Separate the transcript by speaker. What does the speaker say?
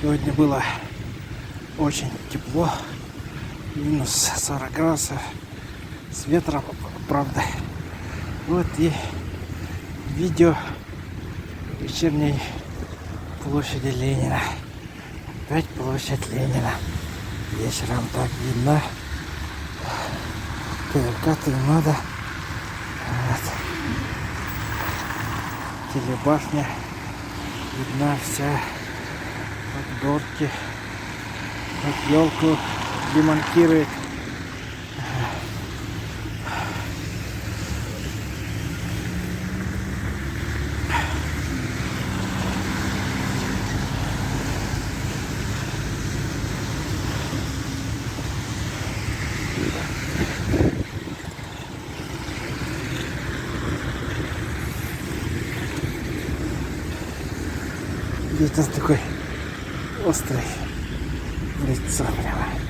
Speaker 1: Сегодня было очень тепло, минус 40 градусов, с ветром, правда. Вот и видео вечерней площади Ленина. Опять площадь Ленина. Вечером так видно. КРК надо. Вот. Телебашня. Видна вся. Вот горки. Вот елку демонтирует. Где-то такой острый в лицо прямо.